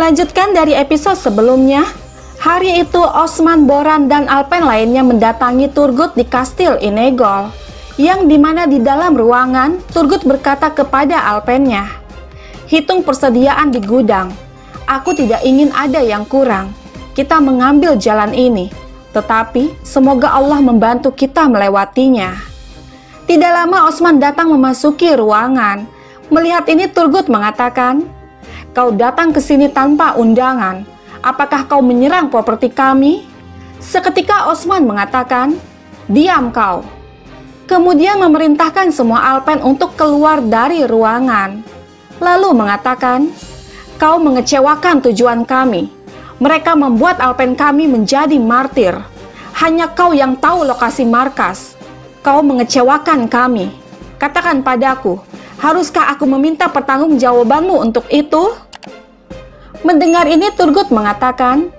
Melanjutkan dari episode sebelumnya, hari itu Osman, Boran, dan Alpen lainnya mendatangi Turgut di kastil Inegol, yang dimana di dalam ruangan Turgut berkata kepada Alpennya, "Hitung persediaan di gudang. Aku tidak ingin ada yang kurang. Kita mengambil jalan ini, tetapi semoga Allah membantu kita melewatinya." Tidak lama Osman datang memasuki ruangan. Melihat ini Turgut mengatakan, "Kau datang ke sini tanpa undangan. Apakah kau menyerang properti kami?" Seketika Osman mengatakan, "Diam kau." Kemudian memerintahkan semua Alpen untuk keluar dari ruangan. Lalu mengatakan, "Kau mengecewakan tujuan kami. Mereka membuat Alpen kami menjadi martir. Hanya kau yang tahu lokasi markas. Kau mengecewakan kami. Katakan padaku, haruskah aku meminta pertanggungjawabanmu untuk itu?" Mendengar ini Turgut mengatakan,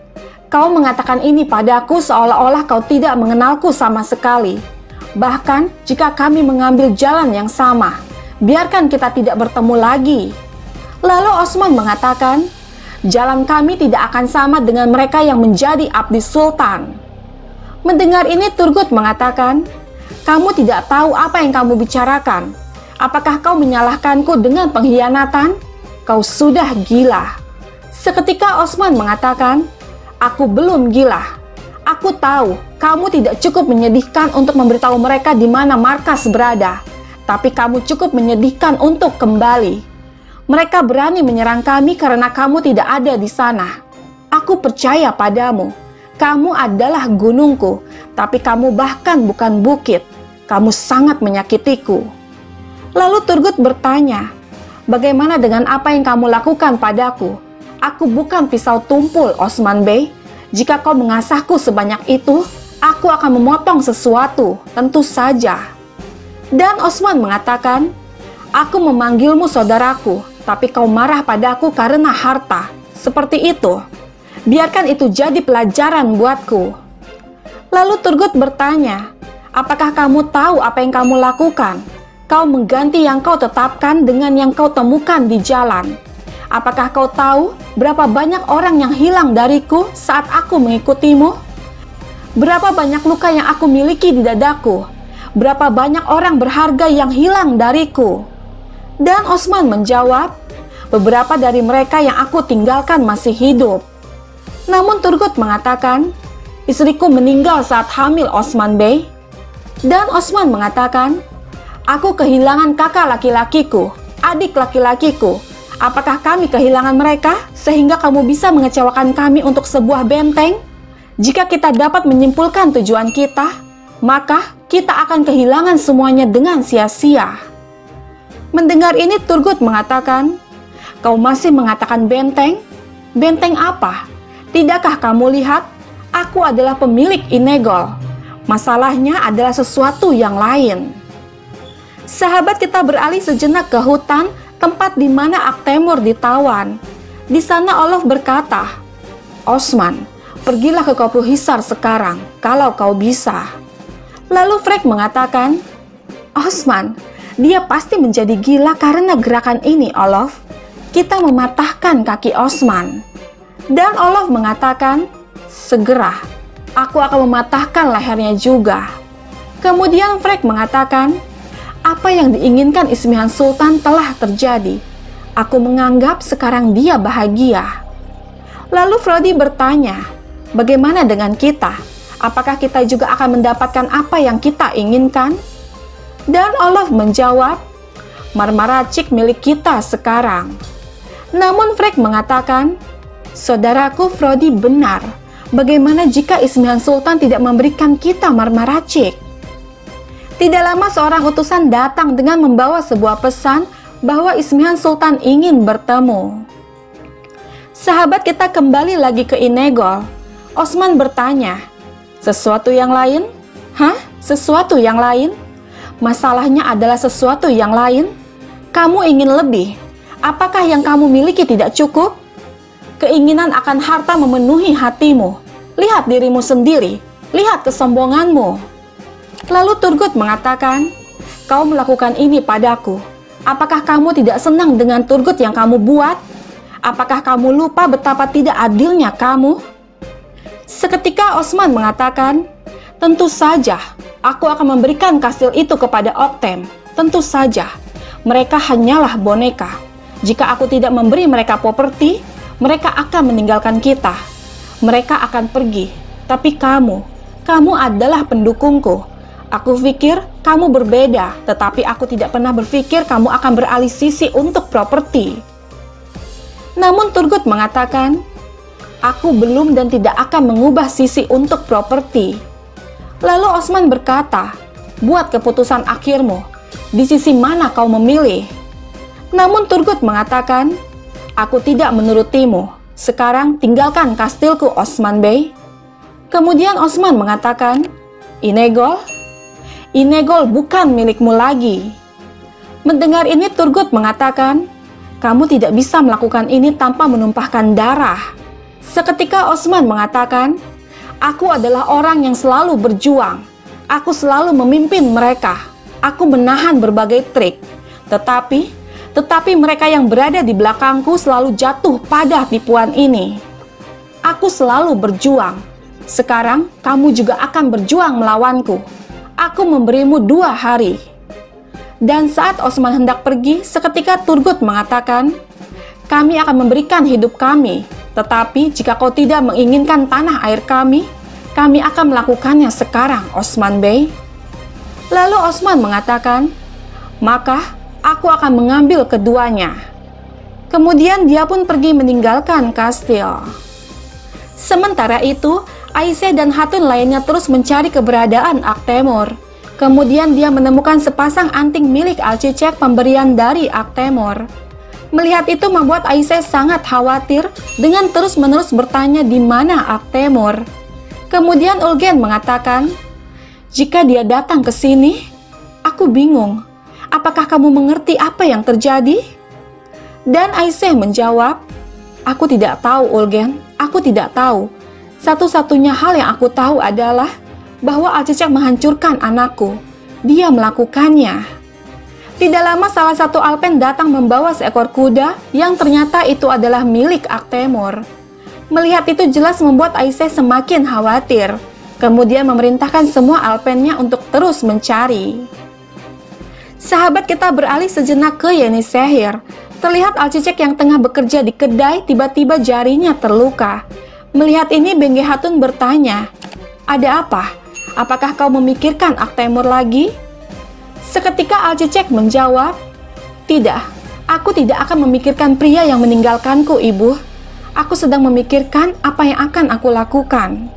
"Kau mengatakan ini padaku seolah-olah kau tidak mengenalku sama sekali. Bahkan jika kami mengambil jalan yang sama, biarkan kita tidak bertemu lagi." Lalu Osman mengatakan, "Jalan kami tidak akan sama dengan mereka yang menjadi abdi sultan." Mendengar ini Turgut mengatakan, "Kamu tidak tahu apa yang kamu bicarakan. Apakah kau menyalahkanku dengan pengkhianatan? Kau sudah gila." Seketika Osman mengatakan, "Aku belum gila. Aku tahu kamu tidak cukup menyedihkan untuk memberitahu mereka di mana markas berada, tapi kamu cukup menyedihkan untuk kembali. Mereka berani menyerang kami karena kamu tidak ada di sana. Aku percaya padamu. Kamu adalah gunungku, tapi kamu bahkan bukan bukit. Kamu sangat menyakitiku." Lalu Turgut bertanya, "Bagaimana dengan apa yang kamu lakukan padaku? Aku bukan pisau tumpul, Osman Bey. Jika kau mengasahku sebanyak itu, aku akan memotong sesuatu, tentu saja." Dan Osman mengatakan, "Aku memanggilmu saudaraku, tapi kau marah padaku karena harta. Seperti itu. Biarkan itu jadi pelajaran buatku." Lalu Turgut bertanya, "Apakah kamu tahu apa yang kamu lakukan? Kau mengganti yang kau tetapkan dengan yang kau temukan di jalan. Apakah kau tahu berapa banyak orang yang hilang dariku saat aku mengikutimu? Berapa banyak luka yang aku miliki di dadaku? Berapa banyak orang berharga yang hilang dariku?" Dan Osman menjawab, "Beberapa dari mereka yang aku tinggalkan masih hidup." Namun Turgut mengatakan, "Istriku meninggal saat hamil, Osman Bey." Dan Osman mengatakan, "Aku kehilangan kakak laki-lakiku, adik laki-lakiku. Apakah kami kehilangan mereka sehingga kamu bisa mengecewakan kami untuk sebuah benteng? Jika kita dapat menyimpulkan tujuan kita, maka kita akan kehilangan semuanya dengan sia-sia." Mendengar ini Turgut mengatakan, "Kau masih mengatakan benteng? Benteng apa? Tidakkah kamu lihat? Aku adalah pemilik Inegol. Masalahnya adalah sesuatu yang lain." Sahabat, kita beralih sejenak ke hutan, tempat di mana Aktemur ditawan. Di sana Olof berkata, "Osman, pergilah ke Kopluhisar sekarang, kalau kau bisa." Lalu Frek mengatakan, "Osman, dia pasti menjadi gila karena gerakan ini, Olof. Kita mematahkan kaki Osman." Dan Olof mengatakan, "Segera, aku akan mematahkan lehernya juga." Kemudian Frek mengatakan, "Apa yang diinginkan Ismihan Sultan telah terjadi. Aku menganggap sekarang dia bahagia." Lalu Frodi bertanya, "Bagaimana dengan kita? Apakah kita juga akan mendapatkan apa yang kita inginkan?" Dan Olof menjawab, "Marmaracik milik kita sekarang." Namun Frek mengatakan, "Saudaraku Frodi benar. Bagaimana jika Ismihan Sultan tidak memberikan kita Marmaracik?" Tidak lama seorang utusan datang dengan membawa sebuah pesan bahwa Ismihan Sultan ingin bertemu. Sahabat, kita kembali lagi ke Inegol. Osman bertanya, "Sesuatu yang lain? Hah? Sesuatu yang lain? Masalahnya adalah sesuatu yang lain? Kamu ingin lebih? Apakah yang kamu miliki tidak cukup? Keinginan akan harta memenuhi hatimu. Lihat dirimu sendiri. Lihat kesombonganmu." Lalu Turgut mengatakan, "Kau melakukan ini padaku. Apakah kamu tidak senang dengan Turgut yang kamu buat? Apakah kamu lupa betapa tidak adilnya kamu? Seketika Osman mengatakan, tentu saja, aku akan memberikan kastil itu kepada Oktem. Tentu saja, mereka hanyalah boneka. Jika aku tidak memberi mereka properti, mereka akan meninggalkan kita. Mereka akan pergi. Tapi kamu adalah pendukungku. Aku pikir kamu berbeda, tetapi aku tidak pernah berpikir kamu akan beralih sisi untuk properti. Namun Turgut mengatakan, aku belum dan tidak akan mengubah sisi untuk properti. Lalu Osman berkata, buat keputusan akhirmu, di sisi mana kau memilih? Namun Turgut mengatakan, aku tidak menurutimu, sekarang tinggalkan kastilku Osman Bey. Kemudian Osman mengatakan, Inegol? Inegol bukan milikmu lagi. Mendengar ini Turgut mengatakan, kamu tidak bisa melakukan ini tanpa menumpahkan darah. Seketika Osman mengatakan, aku adalah orang yang selalu berjuang. Aku selalu memimpin mereka. Aku menahan berbagai trik. Tetapi mereka yang berada di belakangku selalu jatuh pada tipuan ini. Aku selalu berjuang. Sekarang kamu juga akan berjuang melawanku. Aku memberimu 2 hari. Dan saat Osman hendak pergi, seketika Turgut mengatakan, kami akan memberikan hidup kami, tetapi jika kau tidak menginginkan tanah air kami akan melakukannya sekarang, Osman Bey. Lalu Osman mengatakan, maka aku akan mengambil keduanya. Kemudian dia pun pergi meninggalkan kastil. Sementara itu, Aisyah dan Hatun lainnya terus mencari keberadaan Aktemur. Kemudian dia menemukan sepasang anting milik Alcicek pemberian dari Aktemur. Melihat itu membuat Aisyah sangat khawatir dengan terus-menerus bertanya di mana Aktemur. Kemudian Ulgen mengatakan, jika dia datang ke sini, aku bingung. Apakah kamu mengerti apa yang terjadi? Dan Aisyah menjawab, aku tidak tahu Ulgen, aku tidak tahu. Satu-satunya hal yang aku tahu adalah bahwa Alcicek menghancurkan anakku. Dia melakukannya. Tidak lama salah satu Alpen datang membawa seekor kuda yang ternyata itu adalah milik Aktemur. Melihat itu jelas membuat Aisyah semakin khawatir. Kemudian memerintahkan semua Alpennya untuk terus mencari. Sahabat kita beralih sejenak ke Yenisehir. Terlihat Alcicek yang tengah bekerja di kedai tiba-tiba jarinya terluka. Melihat ini Bengge Hatun bertanya, ada apa? Apakah kau memikirkan Aktemur lagi? Seketika Alcicek menjawab, tidak, aku tidak akan memikirkan pria yang meninggalkanku, ibu. Aku sedang memikirkan apa yang akan aku lakukan.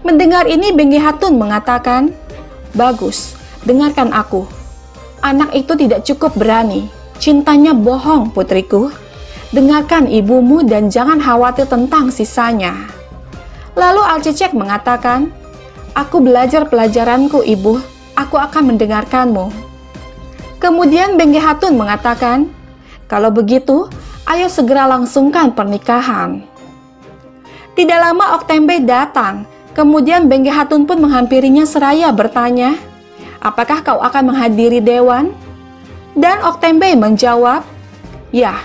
Mendengar ini Bengge Hatun mengatakan, bagus, dengarkan aku. Anak itu tidak cukup berani, cintanya bohong putriku. Dengarkan ibumu dan jangan khawatir tentang sisanya. Lalu Alcicek mengatakan, aku belajar pelajaranku ibu, aku akan mendengarkanmu. Kemudian Bengge Hatun mengatakan, kalau begitu, ayo segera langsungkan pernikahan. Tidak lama Oktembe datang, kemudian Bengge Hatun pun menghampirinya seraya bertanya, apakah kau akan menghadiri dewan? Dan Oktembe menjawab, ya,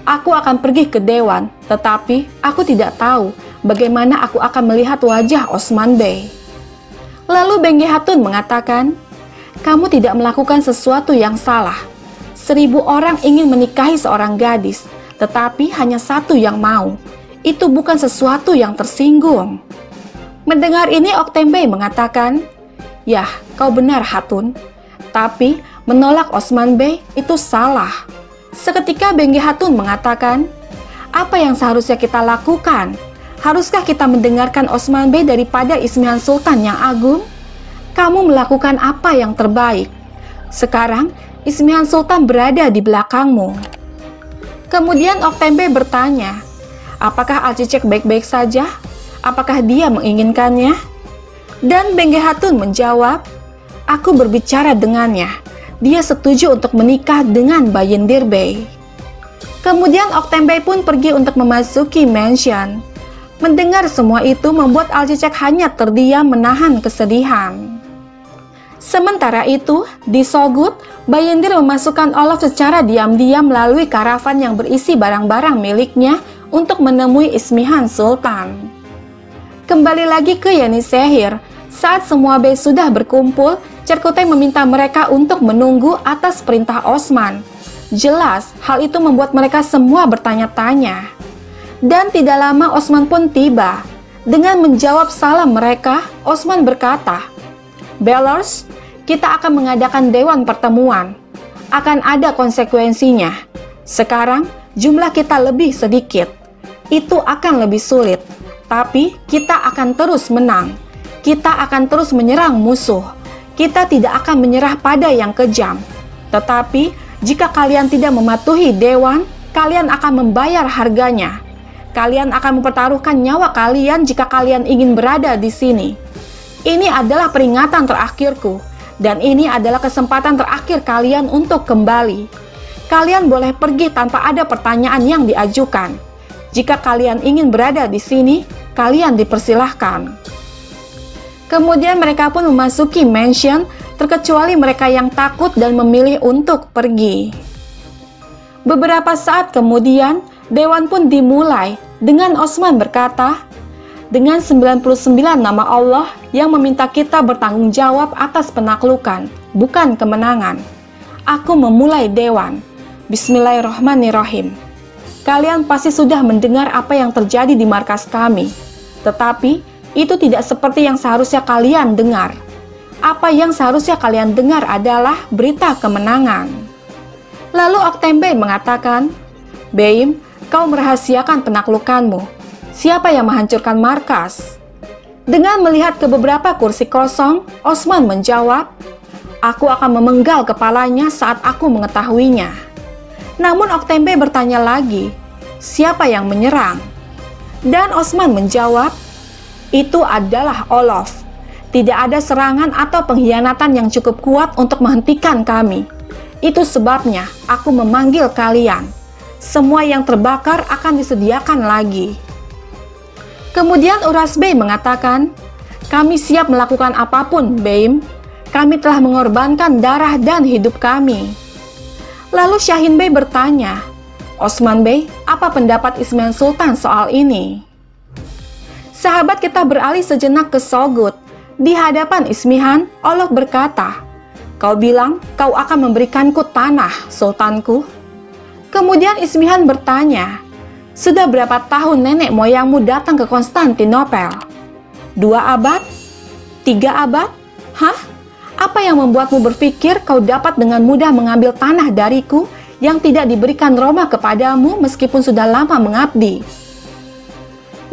aku akan pergi ke dewan, tetapi aku tidak tahu bagaimana aku akan melihat wajah Osman Bey. Lalu Bengge Hatun mengatakan, kamu tidak melakukan sesuatu yang salah. 1000 orang ingin menikahi seorang gadis, tetapi hanya 1 yang mau. Itu bukan sesuatu yang tersinggung. Mendengar ini Oktembe mengatakan, ya, kau benar Hatun, tapi menolak Osman Bey itu salah. Seketika Bengge Hatun mengatakan, apa yang seharusnya kita lakukan? Haruskah kita mendengarkan Osman Bey daripada Ismihan Sultan yang agung? Kamu melakukan apa yang terbaik. Sekarang Ismihan Sultan berada di belakangmu. Kemudian Oktembe bertanya, apakah Alcicek baik-baik saja? Apakah dia menginginkannya? Dan Bengge Hatun menjawab, aku berbicara dengannya. Dia setuju untuk menikah dengan Bayindir Bey. Kemudian Oktembe pun pergi untuk memasuki mansion. Mendengar semua itu membuat Alcicek hanya terdiam menahan kesedihan. Sementara itu, di Sogut, Bayindir memasukkan Olof secara diam-diam melalui karavan yang berisi barang-barang miliknya untuk menemui Ismihan Sultan. Kembali lagi ke Yenisehir, saat semua bey sudah berkumpul, Cerkutay meminta mereka untuk menunggu atas perintah Osman. Jelas, hal itu membuat mereka semua bertanya-tanya. Dan tidak lama Osman pun tiba. Dengan menjawab salam mereka, Osman berkata, "Bellers, kita akan mengadakan dewan pertemuan. Akan ada konsekuensinya. Sekarang, jumlah kita lebih sedikit. Itu akan lebih sulit. Tapi, kita akan terus menang. Kita akan terus menyerang musuh. Kita tidak akan menyerah pada yang kejam. Tetapi, jika kalian tidak mematuhi dewan, kalian akan membayar harganya. Kalian akan mempertaruhkan nyawa kalian jika kalian ingin berada di sini. Ini adalah peringatan terakhirku, dan ini adalah kesempatan terakhir kalian untuk kembali. Kalian boleh pergi tanpa ada pertanyaan yang diajukan. Jika kalian ingin berada di sini, kalian dipersilahkan." Kemudian mereka pun memasuki mansion, terkecuali mereka yang takut dan memilih untuk pergi. Beberapa saat kemudian, dewan pun dimulai dengan Osman berkata, "Dengan 99 nama Allah yang meminta kita bertanggung jawab atas penaklukan, bukan kemenangan. Aku memulai dewan. Bismillahirrahmanirrahim. Kalian pasti sudah mendengar apa yang terjadi di markas kami. Tetapi, itu tidak seperti yang seharusnya kalian dengar. Apa yang seharusnya kalian dengar adalah berita kemenangan." Lalu Oktembe mengatakan, "Beim, kau merahasiakan penaklukanmu. Siapa yang menghancurkan markas?" Dengan melihat ke beberapa kursi kosong, Osman menjawab, "Aku akan memenggal kepalanya saat aku mengetahuinya." Namun Oktembe bertanya lagi, "Siapa yang menyerang?" Dan Osman menjawab, "Itu adalah Olof. Tidak ada serangan atau pengkhianatan yang cukup kuat untuk menghentikan kami. Itu sebabnya aku memanggil kalian. Semua yang terbakar akan disediakan lagi." Kemudian Uras Bey mengatakan, "Kami siap melakukan apapun, Beim. Kami telah mengorbankan darah dan hidup kami." Lalu Syahin Bey bertanya, "Osman Bey, apa pendapat Ismihan Sultan soal ini?" Sahabat kita beralih sejenak ke Sogut. Di hadapan Ismihan, Olof berkata, "Kau bilang kau akan memberikanku tanah, Sultanku." Kemudian Ismihan bertanya, "Sudah berapa tahun nenek moyangmu datang ke Konstantinopel? 2 abad? 3 abad? Hah? Apa yang membuatmu berpikir kau dapat dengan mudah mengambil tanah dariku yang tidak diberikan Roma kepadamu meskipun sudah lama mengabdi?"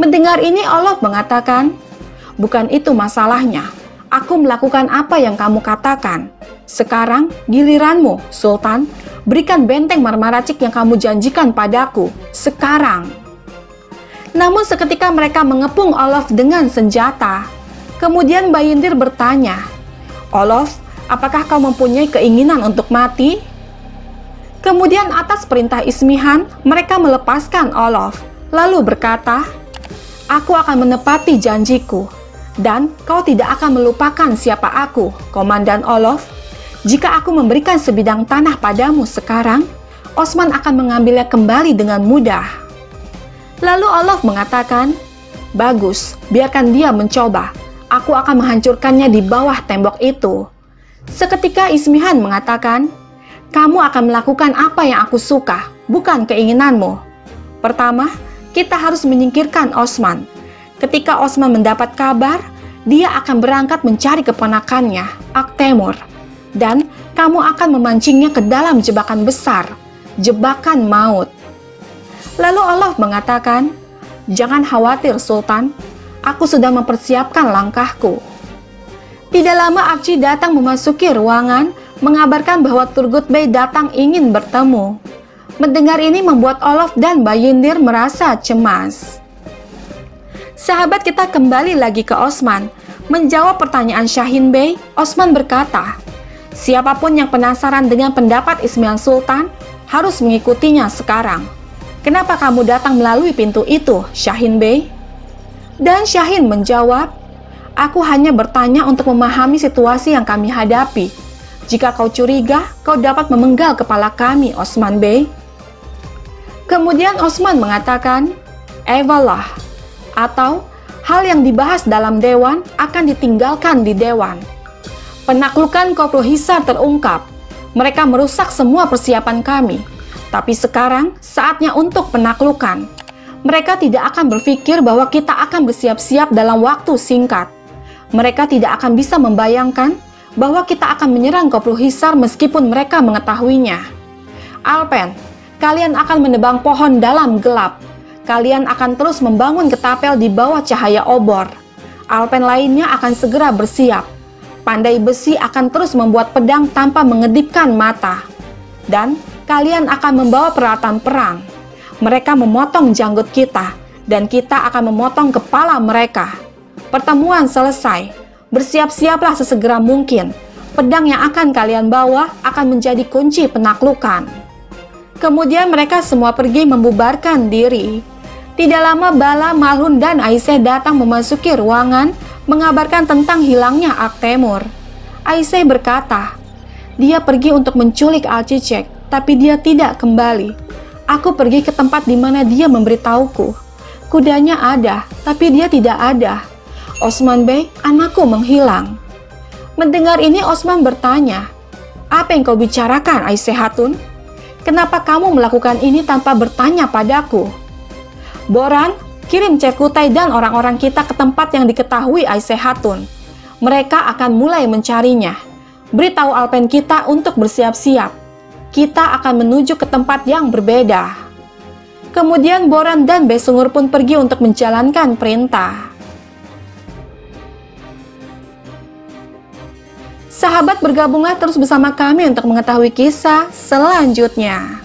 Mendengar ini Olof mengatakan, "Bukan itu masalahnya. Aku melakukan apa yang kamu katakan. Sekarang giliranmu, Sultan. Berikan benteng Marmaracik yang kamu janjikan padaku. Sekarang." Namun seketika mereka mengepung Olof dengan senjata. Kemudian Bayindir bertanya, "Olof, apakah kau mempunyai keinginan untuk mati?" Kemudian atas perintah Ismihan, mereka melepaskan Olof, lalu berkata, "Aku akan menepati janjiku, dan kau tidak akan melupakan siapa aku, Komandan Olof. Jika aku memberikan sebidang tanah padamu sekarang, Osman akan mengambilnya kembali dengan mudah." Lalu Olof mengatakan, "Bagus, biarkan dia mencoba. Aku akan menghancurkannya di bawah tembok itu." Seketika Ismihan mengatakan, "Kamu akan melakukan apa yang aku suka, bukan keinginanmu. Pertama, kita harus menyingkirkan Osman. Ketika Osman mendapat kabar, dia akan berangkat mencari keponakannya, Aktemur. Dan kamu akan memancingnya ke dalam jebakan besar, jebakan maut." Lalu Olof mengatakan, "Jangan khawatir, Sultan. Aku sudah mempersiapkan langkahku." Tidak lama Archie datang memasuki ruangan, mengabarkan bahwa Turgut Bey datang ingin bertemu. Mendengar ini membuat Olof dan Bayindir merasa cemas. Sahabat kita kembali lagi ke Osman. Menjawab pertanyaan Syahin Bey, Osman berkata, "Siapapun yang penasaran dengan pendapat Ismihan Sultan harus mengikutinya sekarang. Kenapa kamu datang melalui pintu itu, Syahin Bey?" Dan Syahin menjawab, Aku hanya bertanya untuk memahami situasi yang kami hadapi. Jika kau curiga, kau dapat memenggal kepala kami, Osman Bey." Kemudian Osman mengatakan, "Evalah," atau hal yang dibahas dalam dewan akan ditinggalkan di dewan. Penaklukan Kopro Hisar terungkap. Mereka merusak semua persiapan kami. Tapi sekarang saatnya untuk penaklukan. Mereka tidak akan berpikir bahwa kita akan bersiap-siap dalam waktu singkat. Mereka tidak akan bisa membayangkan bahwa kita akan menyerang Kopro Hisar meskipun mereka mengetahuinya. Alpen, kalian akan menebang pohon dalam gelap. Kalian akan terus membangun ketapel di bawah cahaya obor. Alpen lainnya akan segera bersiap. Pandai besi akan terus membuat pedang tanpa mengedipkan mata. Dan kalian akan membawa peralatan perang. Mereka memotong janggut kita, dan kita akan memotong kepala mereka. Pertemuan selesai. Bersiap-siaplah sesegera mungkin. Pedang yang akan kalian bawa akan menjadi kunci penaklukan. Kemudian mereka semua pergi membubarkan diri. Tidak lama Bala, Malhun, dan Aisyah datang memasuki ruangan mengabarkan tentang hilangnya Aktemur. Aisyah berkata, "Dia pergi untuk menculik Alcicek, tapi dia tidak kembali. Aku pergi ke tempat di mana dia memberitahuku. Kudanya ada, tapi dia tidak ada. Osman Bey, anakku menghilang." Mendengar ini Osman bertanya, "Apa yang kau bicarakan, Aisyah Hatun? Kenapa kamu melakukan ini tanpa bertanya padaku?" "Boran, kirim Cerkutai dan orang-orang kita ke tempat yang diketahui Aisyah Hatun. Mereka akan mulai mencarinya. Beritahu Alpen kita untuk bersiap-siap. Kita akan menuju ke tempat yang berbeda." Kemudian Boran dan Besungur pun pergi untuk menjalankan perintah. Sahabat, bergabunglah terus bersama kami untuk mengetahui kisah selanjutnya.